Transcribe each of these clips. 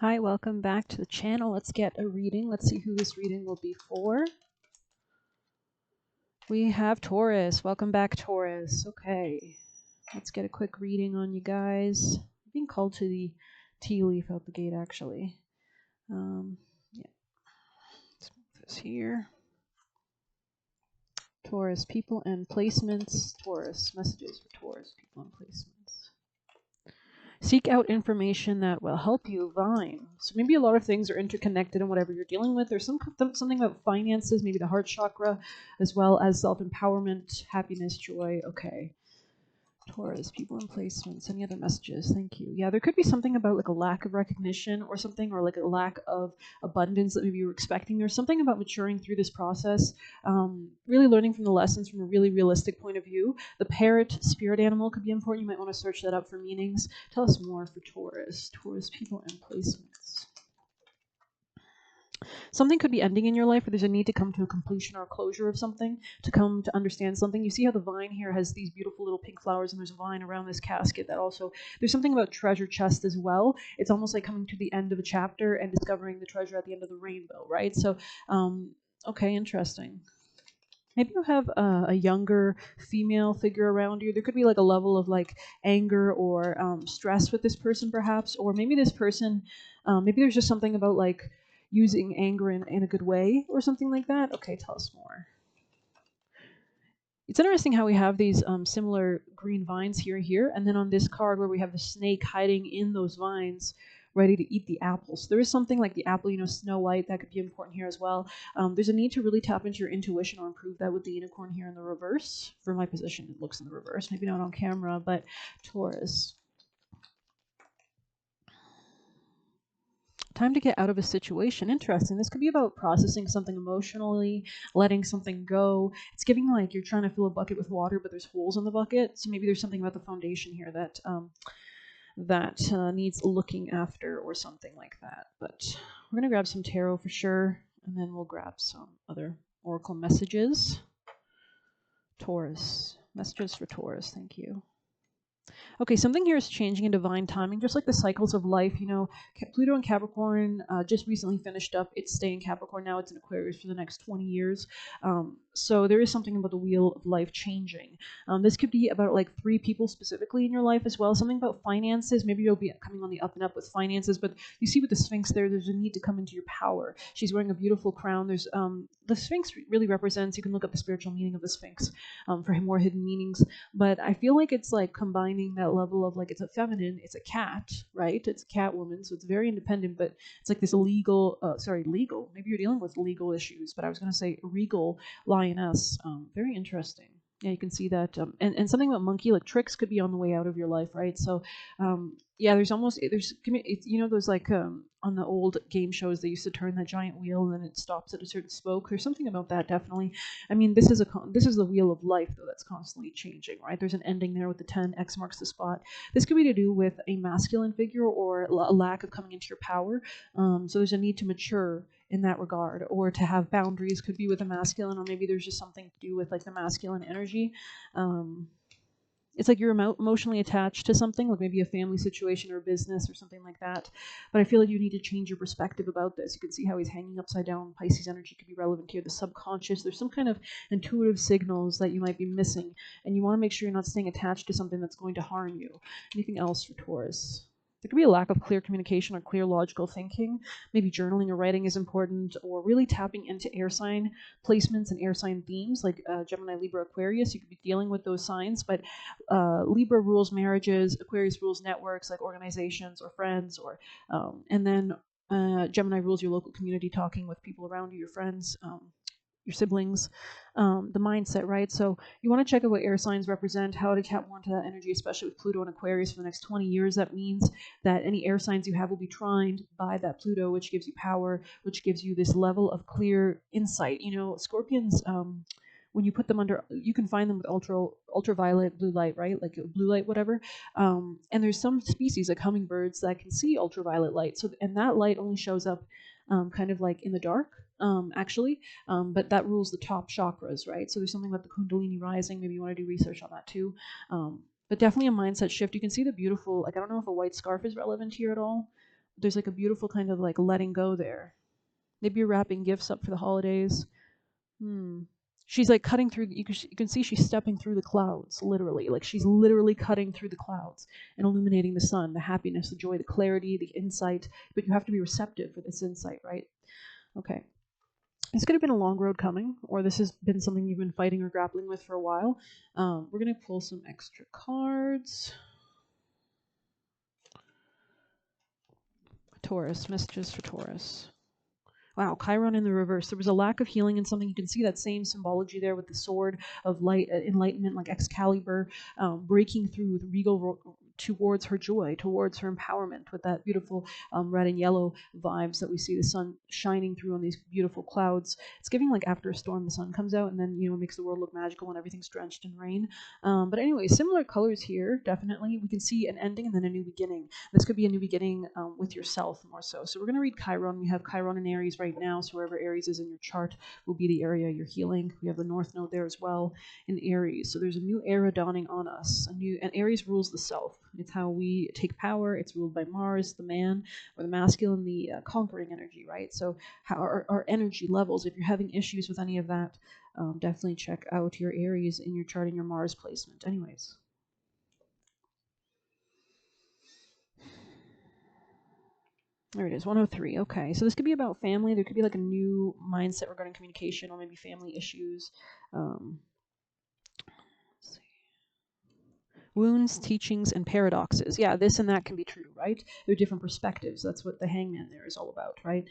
Hi, welcome back to the channel. Let's get a reading. Let's see who this reading will be for. We have Taurus. Welcome back, Taurus. Okay, let's get a quick reading on you guys. I'm being called to the tea leaf out the gate, actually. Yeah, let's move this here. Taurus, people and placements. Taurus, messages for Taurus, people and placements. Seek out information that will help you vine. So maybe a lot of things are interconnected in whatever you're dealing with. There's something about finances, maybe the heart chakra, as well as self-empowerment, happiness, joy. Okay. Taurus, people and placements, any other messages? Thank you. Yeah, there could be something about like a lack of recognition or something, or like a lack of abundance that maybe you were expecting. There's something about maturing through this process, really learning from the lessons from a really realistic point of view. The parrot spirit animal could be important. You might want to search that up for meanings. Tell us more for Taurus. Taurus, people and placements. Something could be ending in your life, or there's a need to come to a completion or a closure of something, to come to understand something. You see how the vine here has these beautiful little pink flowers, and there's a vine around this casket that also, there's something about treasure chest as well. It's almost like coming to the end of a chapter and discovering the treasure at the end of the rainbow, right? So, okay, interesting. Maybe you have a younger female figure around you. There could be like a level of like anger or stress with this person, perhaps, or maybe this person, maybe there's just something about like using anger in a good way or something like that. Okay, tell us more. It's interesting how we have these similar green vines here, and then on this card where we have the snake hiding in those vines, ready to eat the apples. There is something like the apple, Snow White, that could be important here as well. There's a need to really tap into your intuition or improve that with the unicorn here in the reverse. For my position, it looks in the reverse. Maybe not on camera, but Taurus. Time to get out of a situation. Interesting. This could be about processing something emotionally, letting something go. It's giving like you're trying to fill a bucket with water, but there's holes in the bucket. So maybe there's something about the foundation here that needs looking after or something like that. But we're going to grab some tarot for sure, and then we'll grab some other oracle messages. Taurus. Messages for Taurus. Thank you. Okay, something here is changing in divine timing, just like the cycles of life. Pluto in Capricorn just recently finished up its stay in Capricorn. Now it's in Aquarius for the next 20 years. So there is something about the wheel of life changing. This could be about like 3 people specifically in your life as well. Something about finances. Maybe you'll be coming on the up and up with finances, but you see with the Sphinx there's a need to come into your power. She's wearing a beautiful crown. There's the Sphinx really represents, you can look up the spiritual meaning of the Sphinx for more hidden meanings, but I feel like it's like combining that level of like, it's a feminine, it's a cat, right? It's a cat woman, so it's very independent, but it's like this legal, maybe you're dealing with legal issues, but I was going to say regal lioness. Very interesting. Yeah, you can see that. And something about monkey, like tricks could be on the way out of your life, right? So, yeah, there's those like on the old game shows, they used to turn that giant wheel and then it stops at a certain spoke. There's something about that, definitely. I mean, this is the wheel of life, though, that's constantly changing, right? There's an ending there with the 10, X marks the spot. This could be to do with a masculine figure or a lack of coming into your power. So there's a need to mature in that regard, or to have boundaries. Could be with a masculine, or maybe there's just something to do with like the masculine energy. It's like you're emotionally attached to something, like maybe a family situation or a business or something like that. But I feel like you need to change your perspective about this. You can see how he's hanging upside down. Pisces energy could be relevant here. The subconscious, there's some kind of intuitive signals that you might be missing, and you want to make sure you're not staying attached to something that's going to harm you. Anything else for Taurus? There could be a lack of clear communication or clear logical thinking. Maybe journaling or writing is important, or really tapping into air sign placements and air sign themes, like Gemini, Libra, Aquarius. You could be dealing with those signs, but Libra rules marriages, Aquarius rules networks like organizations or friends, or and then Gemini rules your local community, talking with people around you, your friends, your siblings, the mindset, right? So you want to check out what air signs represent, how to tap more into that energy, especially with Pluto and Aquarius for the next 20 years. That means that any air signs you have will be trined by that Pluto, which gives you power, which gives you this level of clear insight. Scorpions, when you put them under, you can find them with ultraviolet blue light, right? Like blue light, whatever. And there's some species like hummingbirds that can see ultraviolet light. So, and that light only shows up kind of like in the dark, actually. But that rules the top chakras, right? So there's something about the Kundalini rising. Maybe you want to do research on that too. But definitely a mindset shift. You can see the beautiful, like, I don't know if a white scarf is relevant here at all. There's like a beautiful kind of like letting go there. Maybe you're wrapping gifts up for the holidays. She's like cutting through. You can see she's stepping through the clouds, literally. Like she's literally cutting through the clouds and illuminating the sun, the happiness, the joy, the clarity, the insight. But you have to be receptive for this insight, right? Okay. This could have been a long road coming, or this has been something you've been fighting or grappling with for a while. We're going to pull some extra cards. Taurus, messages for Taurus. Wow, Chiron in the reverse. There was a lack of healing in something. You can see that same symbology there with the sword of light, enlightenment, like Excalibur, breaking through the regal towards her joy, towards her empowerment, with that beautiful red and yellow vibes that we see the sun shining through on these beautiful clouds. It's giving like after a storm, the sun comes out and then, it makes the world look magical when everything's drenched in rain. But anyway, similar colors here, definitely. We can see an ending and then a new beginning. This could be a new beginning with yourself more so. So we're going to read Chiron. We have Chiron in Aries right now, so wherever Aries is in your chart will be the area you're healing. We have the North Node there as well in Aries. So there's a new era dawning on us. And Aries rules the self. It's how we take power. It's ruled by Mars, the man, or the masculine, the conquering energy, right? So how our energy levels, if you're having issues with any of that, definitely check out your Aries in your chart and your Mars placement. Anyways. There it is, 103. Okay, so this could be about family. There could be like a new mindset regarding communication or maybe family issues. Let's see. Wounds, teachings, and paradoxes. Yeah, this and that can be true, right? There are different perspectives. That's what the hangman there is all about, right?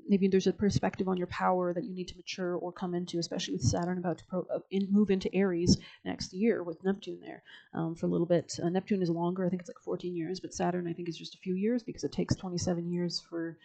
Maybe there's a perspective on your power that you need to mature or come into, especially with Saturn about to move into Aries next year with Neptune there for a little bit. Neptune is longer. I think it's like 14 years, but Saturn I think is just a few years because it takes 27 years for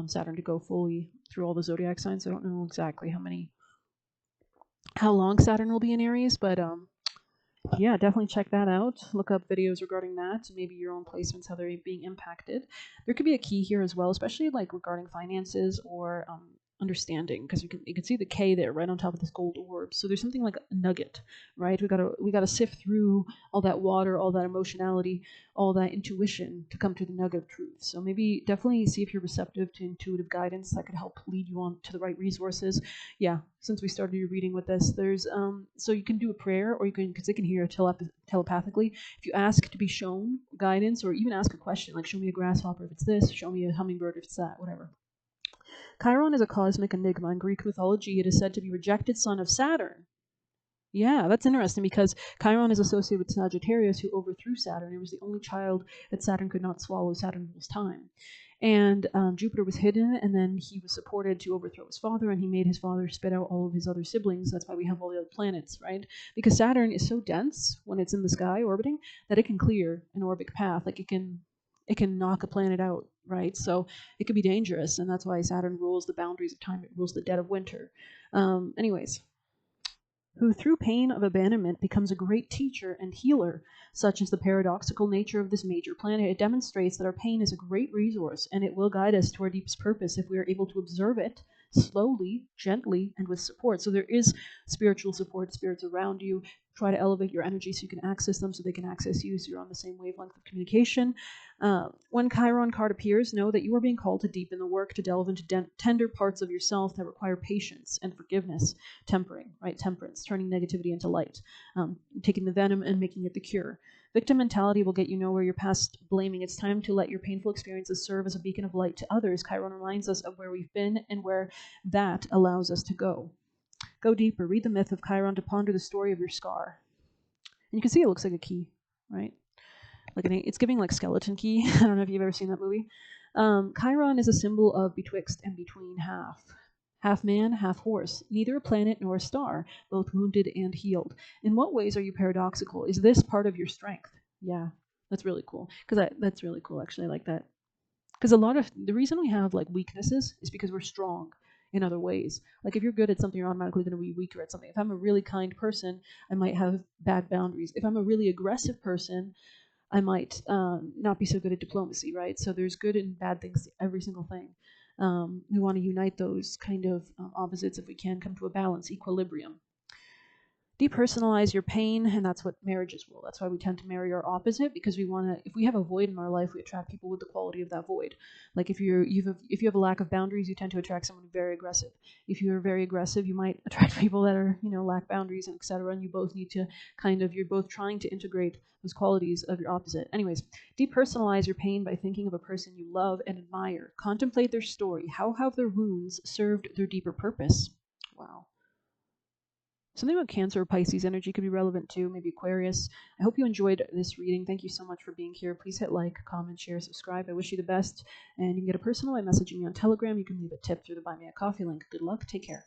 Saturn to go fully through all the zodiac signs. I don't know exactly how long Saturn will be in Aries, but yeah, definitely check that out. Look up videos regarding that, maybe your own placements, how they're being impacted. There could be a key here as well, especially like regarding finances or understanding, because you can see the K there right on top of this gold orb. So there's something like a nugget, right? We gotta sift through all that water, all that emotionality, all that intuition to come to the nugget of truth. So maybe definitely see if you're receptive to intuitive guidance that could help lead you on to the right resources. Yeah, since we started your reading with this, there's so you can do a prayer, or you can, because they can hear telepathically. If you ask to be shown guidance, or even ask a question like, show me a grasshopper if it's this, show me a hummingbird if it's that, whatever. Chiron is a cosmic enigma. In Greek mythology, it is said to be rejected son of Saturn. Yeah, that's interesting because Chiron is associated with Sagittarius, who overthrew Saturn. He was the only child that Saturn could not swallow. Saturn rules time. And Jupiter was hidden, and then he was supported to overthrow his father, and he made his father spit out all of his other siblings. That's why we have all the other planets, right? Because Saturn is so dense when it's in the sky orbiting that it can clear an orbic path. Like it can knock a planet out, right? So it could be dangerous, and that's why Saturn rules the boundaries of time. It rules the dead of winter. Anyways, who through pain of abandonment becomes a great teacher and healer. Such is the paradoxical nature of this major planet. It demonstrates that our pain is a great resource, and it will guide us to our deepest purpose if we are able to observe it slowly, gently, and with support. So there is spiritual support, spirits around you. Try to elevate your energy so you can access them, so they can access you, so you're on the same wavelength of communication. When Chiron card appears, know that you are being called to deepen the work, to delve into tender parts of yourself that require patience and forgiveness, tempering, right? Temperance, turning negativity into light, taking the venom and making it the cure. Victim mentality will get you nowhere. You're past blaming. It's time to let your painful experiences serve as a beacon of light to others. Chiron reminds us of where we've been and where that allows us to go. Go deeper. Read the myth of Chiron to ponder the story of your scar. And you can see it looks like a key, right? Like it's giving like skeleton key. I don't know if you've ever seen that movie. Chiron is a symbol of betwixt and between half man, half horse, neither a planet nor a star, both wounded and healed. In what ways are you paradoxical? Is this part of your strength? Yeah, that's really cool. Because that's really cool, actually. I like that. Because a lot of the reason we have like weaknesses is because we're strong in other ways. Like if you're good at something, you're automatically going to be weaker at something. If I'm a really kind person, I might have bad boundaries. If I'm a really aggressive person, I might not be so good at diplomacy, right? So there's good and bad things to every single thing. We want to unite those kind of opposites if we can, come to a balance, equilibrium. Depersonalize your pain, and that's what marriages will. That's why we tend to marry our opposite, because we want to. If we have a void in our life, we attract people with the quality of that void. Like if you have a lack of boundaries, you tend to attract someone very aggressive. If you're very aggressive, you might attract people that are lack boundaries and etc. And you both need to you're both trying to integrate those qualities of your opposite. Anyways, depersonalize your pain by thinking of a person you love and admire. Contemplate their story. How have their wounds served their deeper purpose? Wow. Something about Cancer or Pisces energy could be relevant too, maybe Aquarius. I hope you enjoyed this reading. Thank you so much for being here. Please hit like, comment, share, subscribe. I wish you the best. And you can get a personal by messaging me on Telegram. You can leave a tip through the Buy Me a Coffee link. Good luck. Take care.